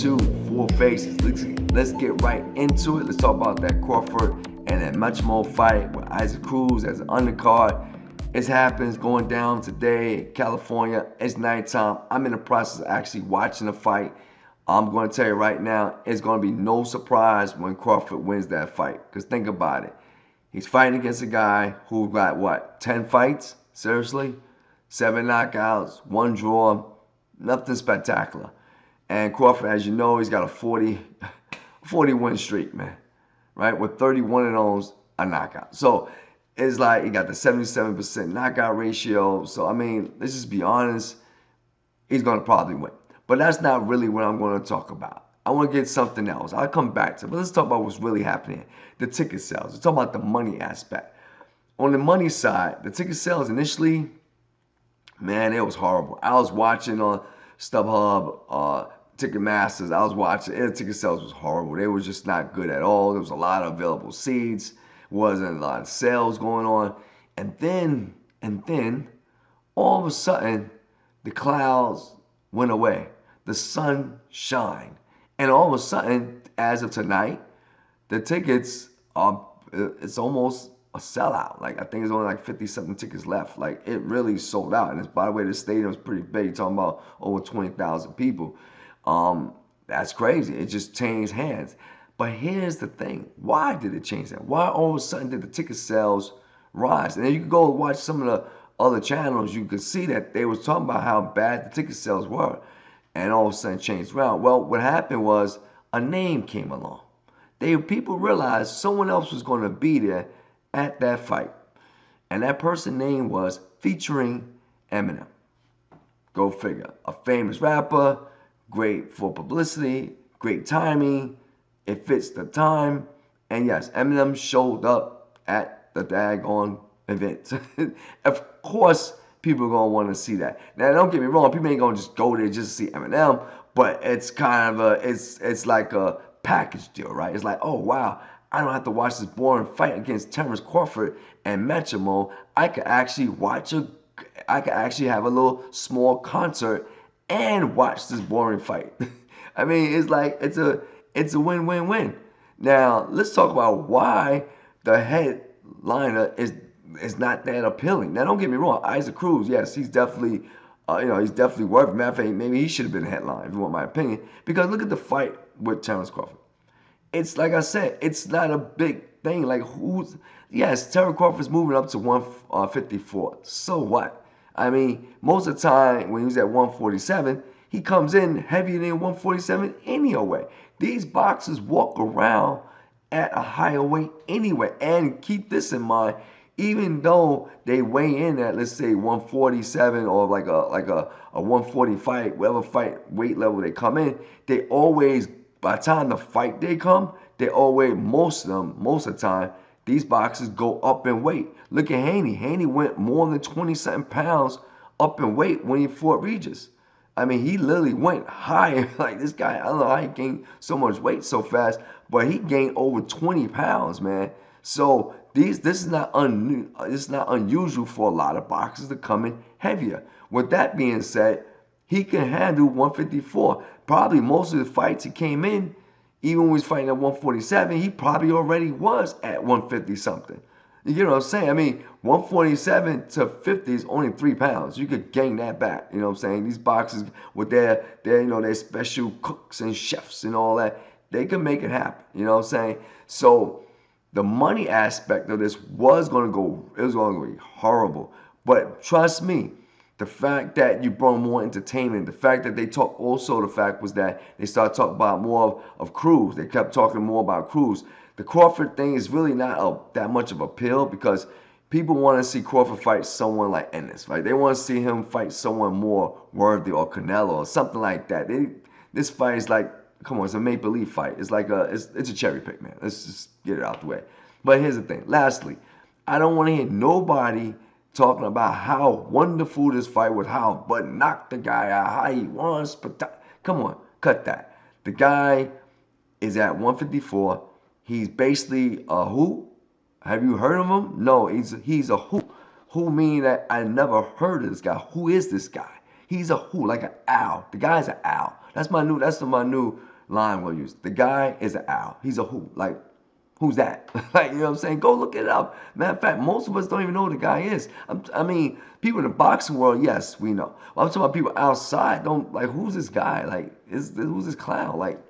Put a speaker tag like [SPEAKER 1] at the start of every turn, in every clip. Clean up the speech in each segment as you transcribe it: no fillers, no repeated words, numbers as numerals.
[SPEAKER 1] two, four faces. Let's get right into it. Let's talk about that Crawford and that Madrimov fight with Isaac Cruz as an undercard. It happens going down today in California. It's nighttime. I'm in the process of actually watching the fight. I'm going to tell you right now, it's going to be no surprise when Crawford wins that fight. Because think about it. He's fighting against a guy who got, what, 10 fights? Seriously? 7 knockouts, 1 draw, nothing spectacular. And Crawford, as you know, he's got a 40 win streak, man, right? With 31 of those a knockout. So it's like he got the 77% knockout ratio. So, I mean, let's just be honest, he's going to probably win. But that's not really what I'm going to talk about. I want to get something else. I'll come back to it. But let's talk about what's really happening. The ticket sales. Let's talk about the money aspect. On the money side, the ticket sales initially, man, it was horrible. I was watching on StubHub, Ticketmasters. I was watching. The ticket sales was horrible. They were just not good at all. There was a lot of available seats. Wasn't a lot of sales going on. And then, all of a sudden, the clouds went away. The sun shined. And all of a sudden, as of tonight, the tickets are, it's almost a sellout. Like, I think there's only like 50-something tickets left. Like, it really sold out. And it's, by the way, the stadium is pretty big. You're talking about over 20,000 people. That's crazy. It just changed hands. But here's the thing. Why did it change that? Why all of a sudden did the ticket sales rise? And then you can go watch some of the other channels. You could see that they was talking about how bad the ticket sales were. And all of a sudden changed around. Well, what happened was a name came along. People realized someone else was going to be there at that fight. And that person's name was featuring Eminem. Go figure. A famous rapper, great for publicity, great timing. It fits the time. And yes, Eminem showed up at the daggone event. Of course, people are going to want to see that. Now, don't get me wrong. People ain't going to just go there just to see Eminem. But it's kind of it's like a package deal, right? It's like, oh, wow, I don't have to watch this boring fight against Terence Crawford and Madrimov. I could actually have a little small concert and watch this boring fight. I mean, it's like, it's a win-win-win. Now, let's talk about why the headliner is not that appealing. Now, don't get me wrong. Isaac Cruz, yes, he's definitely, he's definitely worth it. Matter of fact, maybe he should have been a headline, if you want my opinion. Because look at the fight with Terence Crawford. It's like I said, it's not a big thing. Like, yes, Terence Crawford's moving up to 154. So what? I mean, most of the time when he was at 147, he comes in heavier than 147 anyway. These boxers walk around at a higher weight anyway. And keep this in mind, even though they weigh in at, let's say, 147 or like a 145, whatever fight weight level they come in, they always, by the time the fight they come, most of the time, these boxers go up in weight. Look at Haney. Haney went more than 20-something pounds up in weight when he fought Regis. I mean, he literally went higher. Like, this guy, I don't know how he gained so much weight so fast, but he gained over 20 pounds, man. So this is not unusual for a lot of boxers to come in heavier. With that being said, he can handle 154. Probably most of the fights he came in, even when he was fighting at 147, he probably already was at 150 something. You get what I'm saying? I mean, 147 to 50 is only 3 pounds. You could gain that back. You know what I'm saying? These boxers with their special cooks and chefs and all that, they can make it happen. You know what I'm saying? So the money aspect of this was going to be horrible. But trust me, the fact that you brought more entertainment, the fact that they talk, also the fact was that they started talking about more of Cruz. They kept talking more about Cruz. The Crawford thing is really not that much of a appeal because people want to see Crawford fight someone like Ennis, right? They want to see him fight someone more worthy or Canelo or something like that. This fight is like, come on, it's a make-believe fight. It's like it's a cherry pick, man. Let's just get it out the way. But here's the thing. Lastly, I don't want to hear nobody talking about how wonderful this fight was, how but knocked the guy out, how he wants. Come on, cut that. The guy is at 154. He's basically a who? Have you heard of him? No, he's a who. Who meaning that I never heard of this guy. Who is this guy? He's a who, like an owl. The guy's an owl. That's my new line we'll use. The guy is an owl. He's a who. Like, who's that? Like, you know what I'm saying? Go look it up. Matter of fact, most of us don't even know who the guy is. I mean, people in the boxing world, yes, we know. Well, I'm talking about people outside, don't, like, who's this guy? Like, who's this clown? Like,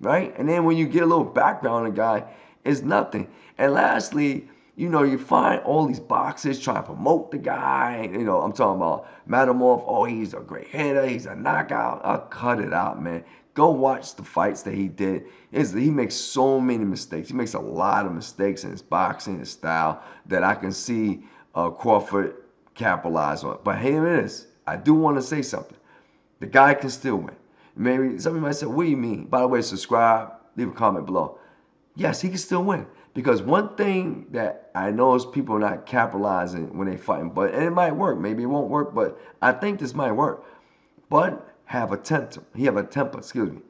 [SPEAKER 1] right? And then when you get a little background on the guy, it's nothing. And lastly, you know, you find all these boxers trying to promote the guy. You know, I'm talking about Madrimov. Oh, he's a great hitter. He's a knockout. I'll cut it out, man. Go watch the fights that he did. He makes so many mistakes. He makes a lot of mistakes in his boxing, his style, that I can see Crawford capitalize on. But here it is. I do want to say something. The guy can still win. Maybe somebody might say, what do you mean? By the way, subscribe, leave a comment below. Yes, he can still win. Because one thing that I know is people are not capitalizing when they fighting, and it might work. Maybe it won't work, but I think this might work. But he have a temper, excuse me.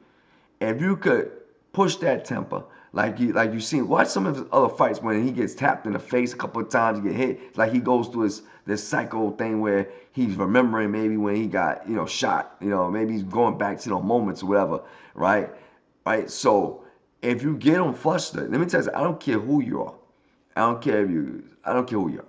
[SPEAKER 1] If you could push that temper, like you seen, watch some of his other fights when he gets tapped in the face a couple of times, he get hit, like he goes through this psycho thing where he's remembering maybe when he got, you know, shot, you know, maybe he's going back to those moments or whatever, right? So if you get him flustered, let me tell you, I don't care who you are. I don't care who you are.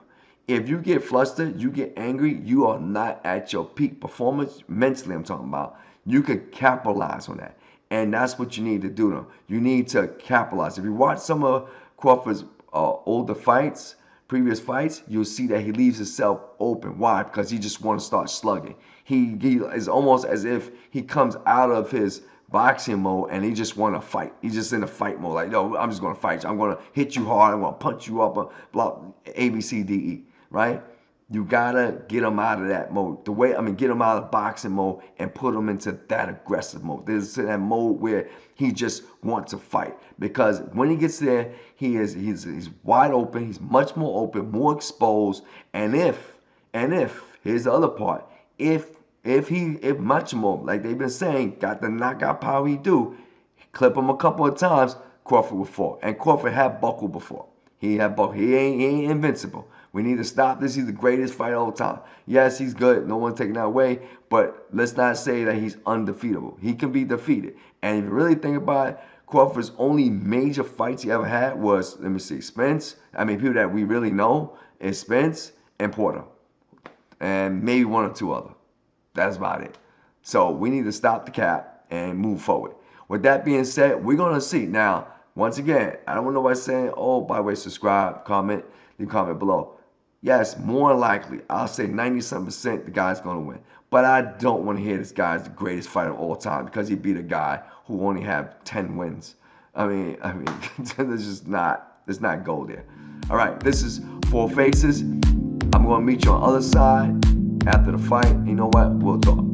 [SPEAKER 1] If you get flustered, you get angry, you are not at your peak performance, mentally I'm talking about. You can capitalize on that. And that's what you need to do though. You need to capitalize. If you watch some of Crawford's older fights, previous fights, you'll see that he leaves himself open. Why? Because he just wants to start slugging. He is almost as if he comes out of his boxing mode and he just want to fight. He's just in a fight mode. Like, no, I'm just going to fight you. I'm going to hit you hard. I'm going to punch you up. Blah, A, B, C, D, E. Right? You got to get him out of that mode. Get him out of boxing mode and put him into that aggressive mode. There's that mode where he just wants to fight. Because when he gets there, he's wide open. He's much more open, more exposed. And if, here's the other part, if Madrimov, like they've been saying, got the knockout power he do, clip him a couple of times, Crawford will fall. And Crawford had buckled before. He ain't invincible. We need to stop this. He's the greatest fighter of all time. Yes, he's good. No one's taking that away. But let's not say that he's undefeatable. He can be defeated. And if you really think about it, Crawford's only major fights he ever had was, let me see, Spence. People that we really know is Spence and Porter. And maybe one or two other. That's about it. So we need to stop the cap and move forward. With that being said, we're going to see. Now, once again, I don't want nobody saying, oh, by the way, subscribe, comment, leave a comment below. Yes, more likely, I'll say 97% the guy's going to win. But I don't want to hear this guy's the greatest fighter of all time because he beat a guy who only had 10 wins. Let's not go there. All right, this is Four Faces. I'm going to meet you on the other side after the fight. You know what? We'll talk.